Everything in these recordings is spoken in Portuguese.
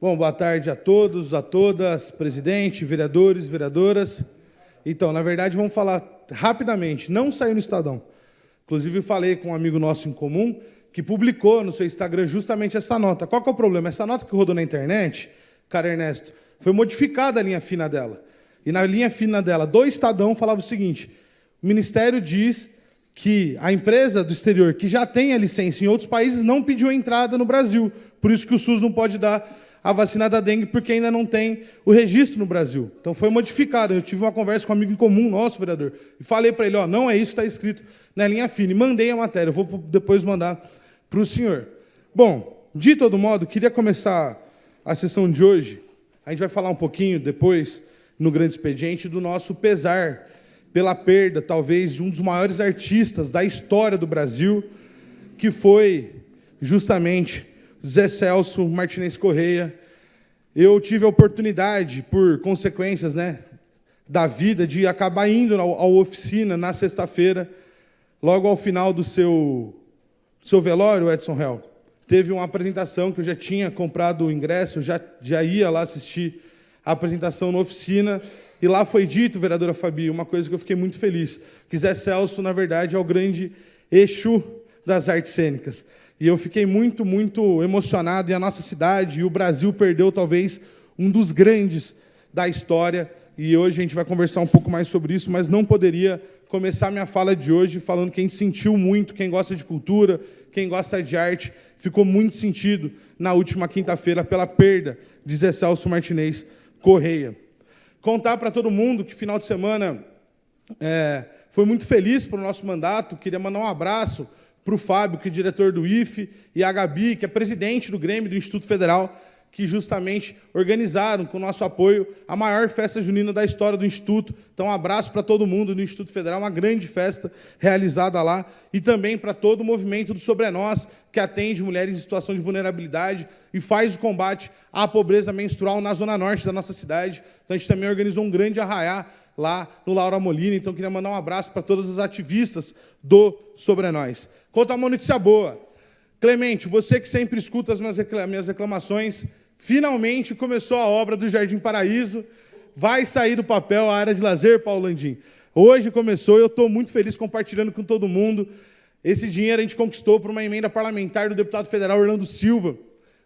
Bom, boa tarde a todos, a todas, presidente, vereadores, vereadoras. Então, na verdade, vamos falar rapidamente. Não saiu no Estadão. Inclusive, falei com um amigo nosso em comum que publicou no seu Instagram justamente essa nota. Qual que é o problema? Essa nota que rodou na internet, cara Ernesto, foi modificada a linha fina dela. E na linha fina dela, do Estadão, falava o seguinte: o Ministério diz que a empresa do exterior, que já tem a licença em outros países, não pediu entrada no Brasil. Por isso que o SUS não pode dar a vacina da dengue, porque ainda não tem o registro no Brasil. Então foi modificado. Eu tive uma conversa com um amigo em comum nosso, vereador, e falei para ele, não é isso que está escrito na linha fina. E mandei a matéria, eu vou depois mandar para o senhor. Bom, de todo modo, queria começar a sessão de hoje. A gente vai falar um pouquinho depois, no grande expediente, do nosso pesar pela perda, talvez, de um dos maiores artistas da história do Brasil, que foi justamente Zé Celso Martinez Correia. Eu tive a oportunidade, por consequências, da vida, de acabar indo à oficina na sexta-feira, logo ao final do seu velório, Edson Hell. Teve uma apresentação que eu já tinha comprado o ingresso, já ia lá assistir a apresentação na oficina, e lá foi dito, vereadora Fabi, uma coisa que eu fiquei muito feliz, que Zé Celso, na verdade, é o grande Exu das artes cênicas. E eu fiquei muito, muito emocionado, e a nossa cidade e o Brasil perdeu, talvez, um dos grandes da história, e hoje a gente vai conversar um pouco mais sobre isso, mas não poderia começar minha fala de hoje falando que a gente sentiu muito, quem gosta de cultura, quem gosta de arte, ficou muito sentido na última quinta-feira pela perda de Zé Celso Martinez Correia. Contar para todo mundo que final de semana foi muito feliz para o nosso mandato, queria mandar um abraço para o Fábio, que é diretor do IFE, e a Gabi, que é presidente do Grêmio do Instituto Federal, que justamente organizaram, com o nosso apoio, a maior festa junina da história do Instituto. Então, um abraço para todo mundo do Instituto Federal, uma grande festa realizada lá, e também para todo o movimento do Sobre Nós, que atende mulheres em situação de vulnerabilidade e faz o combate à pobreza menstrual na zona norte da nossa cidade. Então, a gente também organizou um grande arraiá lá no Laura Molina, então queria mandar um abraço para todas as ativistas do Sobre Nós. Conta uma notícia boa. Clemente, você que sempre escuta as minhas reclamações, finalmente começou a obra do Jardim Paraíso, vai sair do papel a área de lazer, Paulo Landim. Hoje começou, eu estou muito feliz compartilhando com todo mundo. Esse dinheiro a gente conquistou por uma emenda parlamentar do deputado federal Orlando Silva,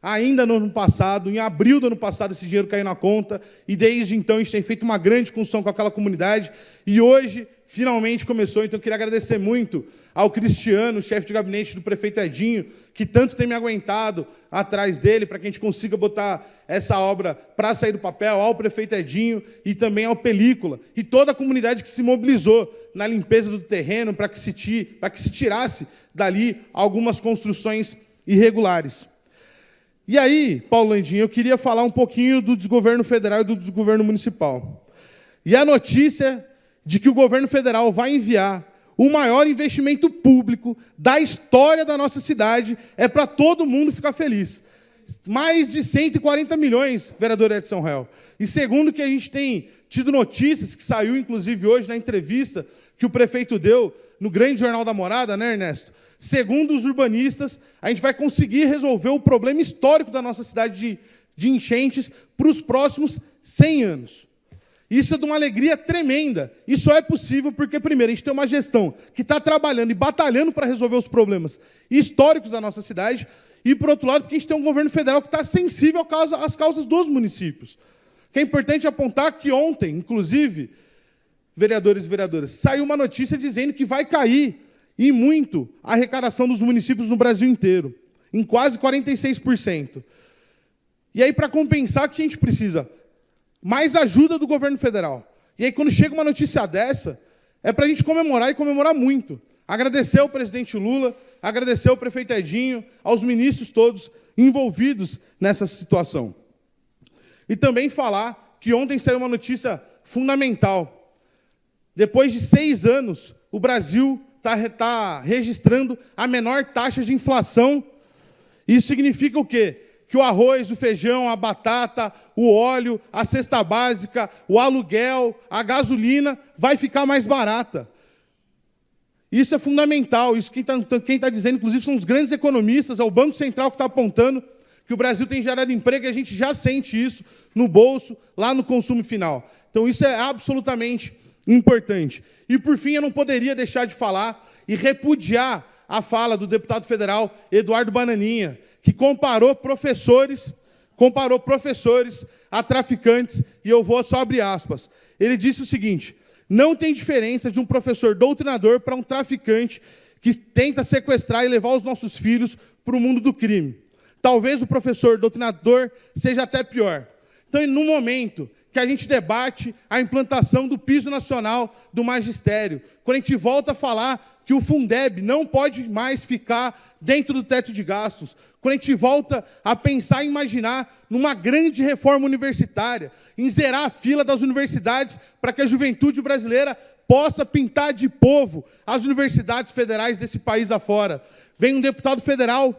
ainda no ano passado, em abril do ano passado, esse dinheiro caiu na conta, e desde então a gente tem feito uma grande construção com aquela comunidade, e hoje, finalmente, começou. Então, eu queria agradecer muito ao Cristiano, chefe de gabinete do prefeito Edinho, que tanto tem me aguentado atrás dele, para que a gente consiga botar essa obra para sair do papel, ao prefeito Edinho e também ao Película, e toda a comunidade que se mobilizou na limpeza do terreno para que se tirasse dali algumas construções irregulares. E aí, Paulo Landim, eu queria falar um pouquinho do desgoverno federal e do desgoverno municipal. E a notícia de que o governo federal vai enviar o maior investimento público da história da nossa cidade é para todo mundo ficar feliz. Mais de 140 milhões, vereador Edson Hell. E segundo que a gente tem tido notícias, que saiu inclusive hoje na entrevista que o prefeito deu no Grande Jornal da Morada, Ernesto? Segundo os urbanistas, a gente vai conseguir resolver o problema histórico da nossa cidade de enchentes para os próximos 100 anos. Isso é de uma alegria tremenda. E só é possível porque, primeiro, a gente tem uma gestão que está trabalhando e batalhando para resolver os problemas históricos da nossa cidade, e, por outro lado, porque a gente tem um governo federal que está sensível às causas dos municípios. Que é importante apontar que ontem, inclusive, vereadores e vereadoras, saiu uma notícia dizendo que vai cair e muito a arrecadação dos municípios no Brasil inteiro, em quase 46%. E aí, para compensar, o que a gente precisa? Mais ajuda do governo federal. E aí, quando chega uma notícia dessa, é para a gente comemorar e comemorar muito. Agradecer ao presidente Lula, agradecer ao prefeito Edinho, aos ministros todos envolvidos nessa situação. E também falar que ontem saiu uma notícia fundamental. Depois de 6 anos, o Brasil está registrando a menor taxa de inflação. Isso significa o quê? Que o arroz, o feijão, a batata, o óleo, a cesta básica, o aluguel, a gasolina vai ficar mais barata. Isso é fundamental. Isso quem tá dizendo, inclusive, são os grandes economistas, é o Banco Central que está apontando que o Brasil tem gerado emprego e a gente já sente isso no bolso, lá no consumo final. Então, isso é absolutamente importante. E, por fim, eu não poderia deixar de falar e repudiar a fala do deputado federal Eduardo Bananinha, que comparou professores a traficantes, e eu vou só abrir aspas. Ele disse o seguinte: não tem diferença de um professor doutrinador para um traficante que tenta sequestrar e levar os nossos filhos para o mundo do crime. Talvez o professor doutrinador seja até pior. Então, no momento que a gente debate a implantação do piso nacional do magistério, quando a gente volta a falar que o Fundeb não pode mais ficar dentro do teto de gastos, quando a gente volta a pensar e imaginar numa grande reforma universitária, em zerar a fila das universidades para que a juventude brasileira possa pintar de povo as universidades federais desse país afora. Vem um deputado federal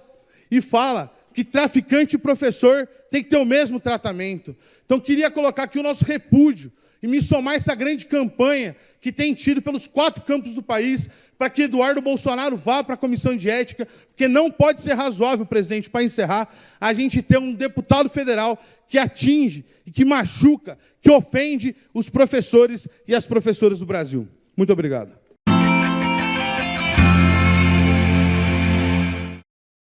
e fala que traficante e professor tem que ter o mesmo tratamento. Então, queria colocar aqui o nosso repúdio e me somar a essa grande campanha que tem tido pelos 4 campos do país para que Eduardo Bolsonaro vá para a Comissão de Ética, porque não pode ser razoável, presidente, para encerrar, a gente ter um deputado federal que atinge e que machuca, que ofende os professores e as professoras do Brasil. Muito obrigado.